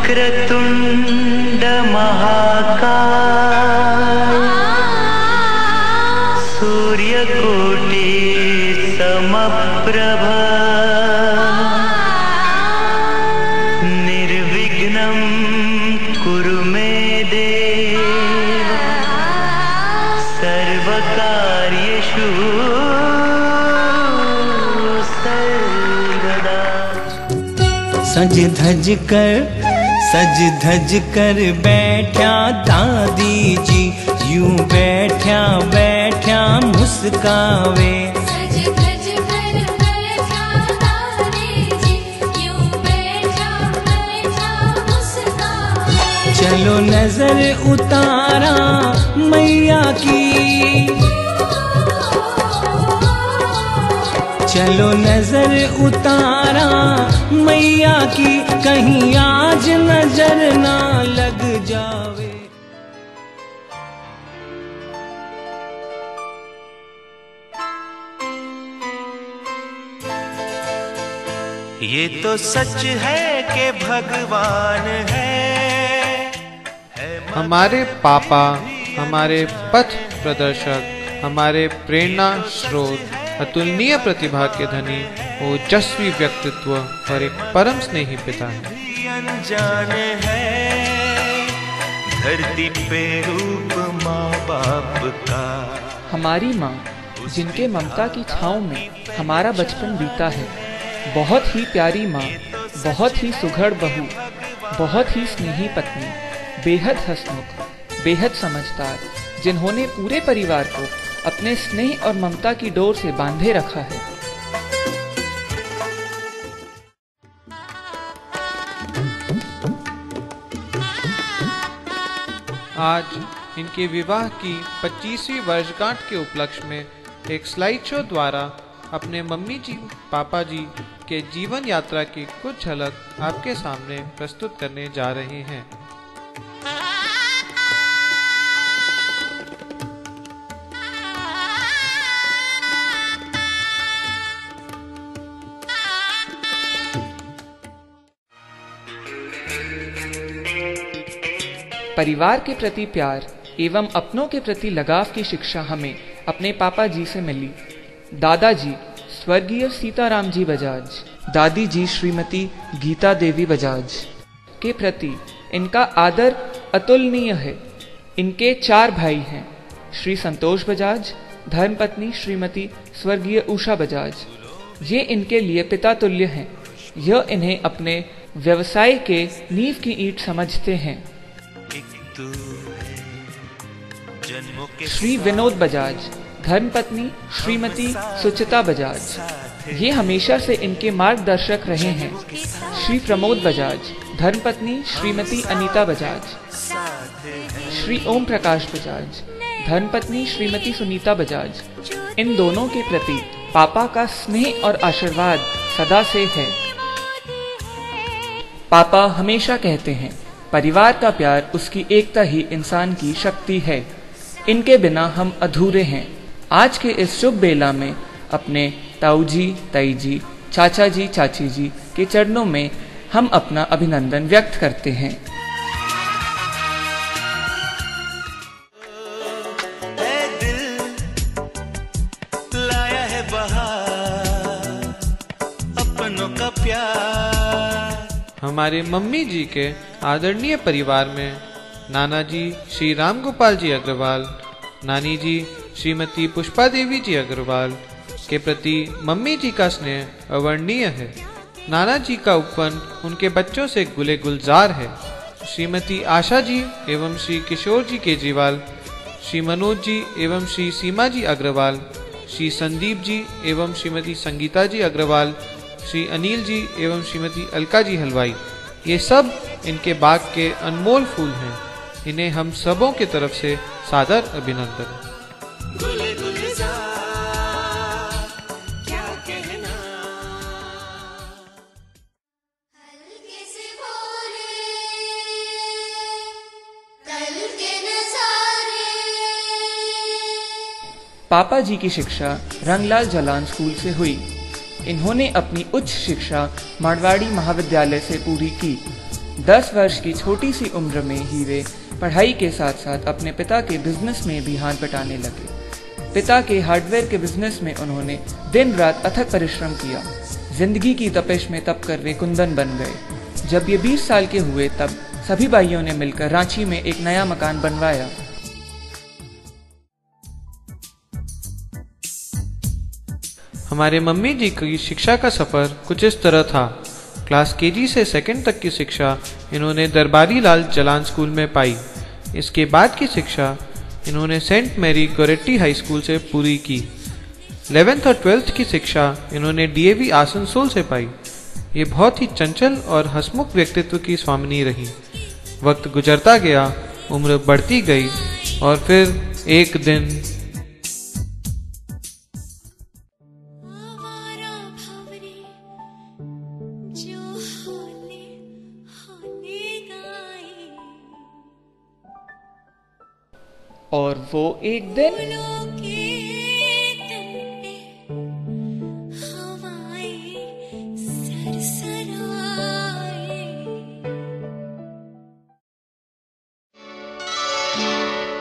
वक्रतुंड महाकाय सूर्यकोटि समप्रभ निर्विघ्नं कुरु मे देव सर्वकार्येषु सर्वदा। सज धज कर बैठा दादी जी, यूं बैठा बैठा मुस्कावे। सज धज कर बैठा दादी जी, यूं बैठा बैठा मुस्कावे। चलो नजर उतारा मैया की, चलो नजर उतारा मैया की, कहीं आज नजर ना लग जावे। ये तो सच है कि भगवान है हमारे पापा, हमारे पथ प्रदर्शक, हमारे प्रेरणा स्रोत, अतुलनीय प्रतिभा के धनी, ओजस्वी व्यक्तित्व और एक परम स्नेही पिता है। अनजान है धरती पे रूप माँ बाप का। हमारी माँ, जिनके ममता की छाँव में हमारा बचपन बीता है। बहुत ही प्यारी माँ, बहुत ही सुघड़ बहू, बहुत ही स्नेही पत्नी, बेहद हंसमुख, बेहद समझदार, जिन्होंने पूरे परिवार को अपने स्नेह और ममता की डोर से बांधे रखा है। आज इनके विवाह की 25वीं वर्षगांठ के उपलक्ष्य में एक स्लाइड शो द्वारा अपने मम्मी जी, पापा जी के जीवन यात्रा की कुछ झलक आपके सामने प्रस्तुत करने जा रहे हैं। परिवार के प्रति प्यार एवं अपनों के प्रति लगाव की शिक्षा हमें अपने पापा जी से मिली। दादाजी स्वर्गीय सीताराम जी बजाज, दादी जी श्रीमती गीता देवी बजाज के प्रति इनका आदर अतुलनीय है। इनके 4 भाई हैं, श्री संतोष बजाज, धर्मपत्नी श्रीमती स्वर्गीय उषा बजाज। ये इनके लिए पिता तुल्य हैं। यह इन्हें अपने व्यवसाय के नींव की ईंट समझते हैं। श्री विनोद बजाज, धर्मपत्नी श्रीमती सुचिता बजाज, ये हमेशा से इनके मार्गदर्शक रहे हैं। श्री प्रमोद बजाज, धर्मपत्नी श्रीमती अनीता बजाज। श्री ओम प्रकाश बजाज, धर्मपत्नी श्रीमती सुनीता बजाज। इन दोनों के प्रति पापा का स्नेह और आशीर्वाद सदा से है। पापा हमेशा कहते हैं, परिवार का प्यार उसकी एकता ही इंसान की शक्ति है। इनके बिना हम अधूरे हैं। आज के इस शुभ बेला में अपने ताऊ जी, ताई जी, चाचा जी, चाची जी के चरणों में हम अपना अभिनंदन व्यक्त करते हैं। लाया है बहार अपनों का प्यार। हमारे मम्मी जी के आदरणीय परिवार में नाना जी श्री राम गोपाल जी अग्रवाल, नानी जी श्रीमती पुष्पा देवी जी अग्रवाल के प्रति मम्मी जी का स्नेह अवर्णनीय है। नाना जी का उपवन उनके बच्चों से गुले गुलजार है। श्रीमती आशा जी एवं श्री किशोर जी केजरीवाल, श्री मनोज जी एवं श्री सीमा जी अग्रवाल, श्री संदीप जी एवं श्रीमती संगीता जी अग्रवाल, श्री अनिल जी एवं श्रीमती अलका जी हलवाई, ये सब इनके बाग के अनमोल फूल हैं। इन्हें हम सबों की तरफ से सादर अभिनंदन। पापा जी की शिक्षा रंगलाल जलान स्कूल से हुई। इन्होंने अपनी उच्च शिक्षा मारवाड़ी महाविद्यालय से पूरी की। 10 वर्ष की छोटी सी उम्र में ही वे पढ़ाई के साथ साथ अपने पिता के बिजनेस में भी हाथ बटाने लगे। पिता के हार्डवेयर के बिजनेस में उन्होंने दिन रात अथक परिश्रम किया। जिंदगी की तपिश में तप कर वे कुंदन बन गए। जब ये 20 साल के हुए तब सभी भाइयों ने मिलकर रांची में एक नया मकान बनवाया। हमारे मम्मी जी की शिक्षा का सफ़र कुछ इस तरह था। क्लास केजी से सेकंड तक की शिक्षा इन्होंने दरबारी लाल जलान स्कूल में पाई। इसके बाद की शिक्षा इन्होंने सेंट मैरी गोरेट्टी हाई स्कूल से पूरी की। 11th और 12th की शिक्षा इन्होंने DAV आसनसोल से पाई। ये बहुत ही चंचल और हंसमुख व्यक्तित्व की स्वामिनी रही। वक्त गुजरता गया, उम्र बढ़ती गई और फिर एक दिन और वो एक दिन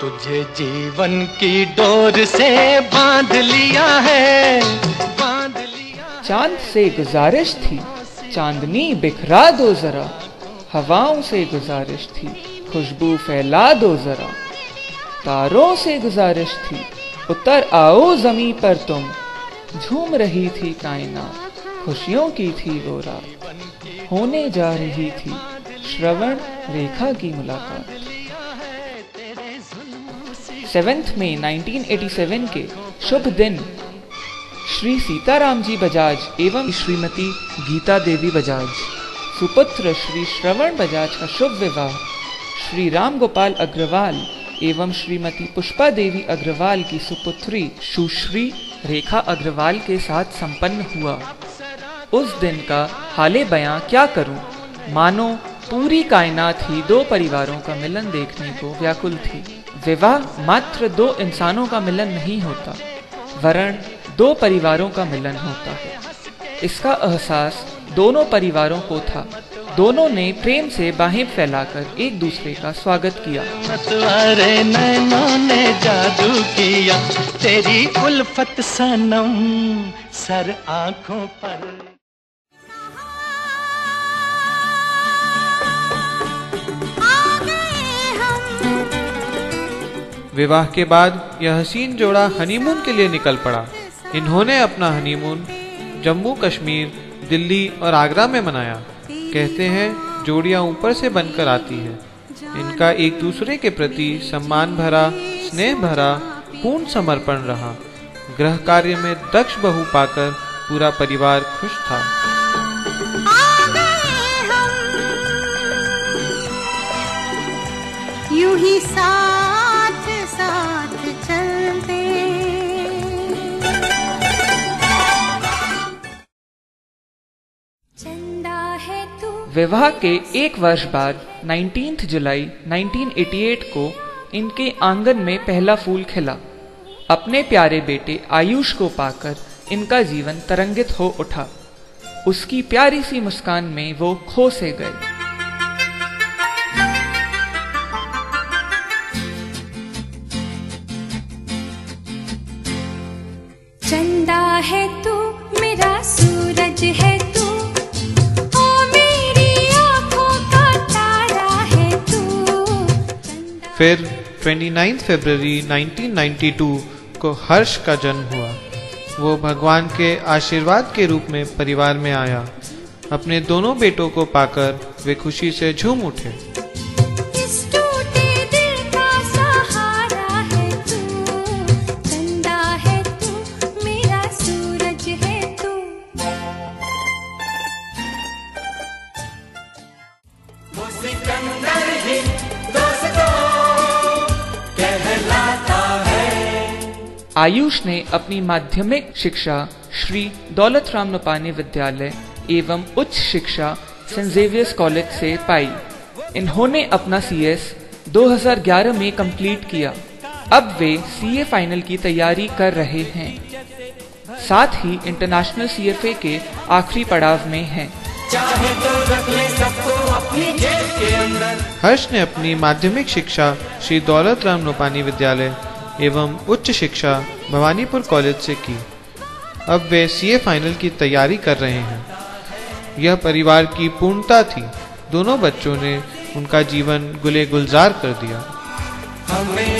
तुझे जीवन की डोर से बांध लिया है, बांध लिया। चांद से गुजारिश थी, चांदनी बिखरा दो जरा। हवाओं से गुजारिश थी, खुशबू फैला दो जरा। तारों से गुजारिश थी, उतर आओ जमीन पर तुम। झूम रही थी कायनात, खुशियों की थी वो रात। होने जा रही थी श्रवण रेखा की मुलाकात। 7 मई 1987 के शुभ दिन श्री सीताराम जी बजाज एवं श्रीमती गीता देवी बजाज सुपुत्र श्री श्रवण बजाज का शुभ विवाह श्री राम गोपाल अग्रवाल एवं श्रीमती पुष्पा देवी अग्रवाल की सुपुत्री सुश्री रेखा अग्रवाल के साथ संपन्न हुआ। उस दिन का हाले बयां क्या करूं, मानो पूरी कायनात ही दो परिवारों का मिलन देखने को व्याकुल थी। विवाह मात्र दो इंसानों का मिलन नहीं होता, वरन दो परिवारों का मिलन होता है। इसका एहसास दोनों परिवारों को था। दोनों ने प्रेम से बाहें फैलाकर एक दूसरे का स्वागत किया। तुम्हारे नैनों ने जादू किया, तेरी उल्फत सनम सर आंखों पर। विवाह के बाद यह हसीन जोड़ा हनीमून के लिए निकल पड़ा। इन्होंने अपना हनीमून जम्मू कश्मीर, दिल्ली और आगरा में मनाया। कहते हैं जोड़ियां ऊपर से बनकर आती है। इनका एक दूसरे के प्रति सम्मान भरा, स्नेह भरा, पूर्ण समर्पण रहा। गृह कार्य में दक्ष बहू पाकर पूरा परिवार खुश था। यूं ही साथ साथ चलते। चंदा है तू। विवाह के एक वर्ष बाद 19 जुलाई 1988 को इनके आंगन में पहला फूल खिला। अपने प्यारे बेटे आयुष को पाकर इनका जीवन तरंगित हो उठा। उसकी प्यारी सी मुस्कान में वो खो से गए। चंदा है तू, मेरा सूरज है तू, ओ मेरी आँखों का तारा है तू। फिर 29 फरवरी 1992 को हर्ष का जन्म हुआ। वो भगवान के आशीर्वाद के रूप में परिवार में आया। अपने दोनों बेटों को पाकर वे खुशी से झूम उठे। इस टूटे दिल का सहारा है तू, चंदा है तू, मेरा सूरज है तू। वो सिकंदर ही दोस्तों कहलाता है। आयुष ने अपनी माध्यमिक शिक्षा श्री दौलत राम नपानी विद्यालय एवं उच्च शिक्षा सेंट जेवियर्स कॉलेज से पाई। इन्होंने अपना CS 2011 में कंप्लीट किया। अब वे CA फाइनल की तैयारी कर रहे हैं। साथ ही इंटरनेशनल CFA के आखिरी पड़ाव में हैं। चाहे तो रख ले सबको अपनी जेब के अंदर। हर्ष ने अपनी माध्यमिक शिक्षा श्री दौलत राम नोपानी विद्यालय एवं उच्च शिक्षा भवानीपुर कॉलेज से की। अब वे सीए फाइनल की तैयारी कर रहे हैं। यह परिवार की पूर्णता थी। दोनों बच्चों ने उनका जीवन गुले गुलजार कर दिया। हमें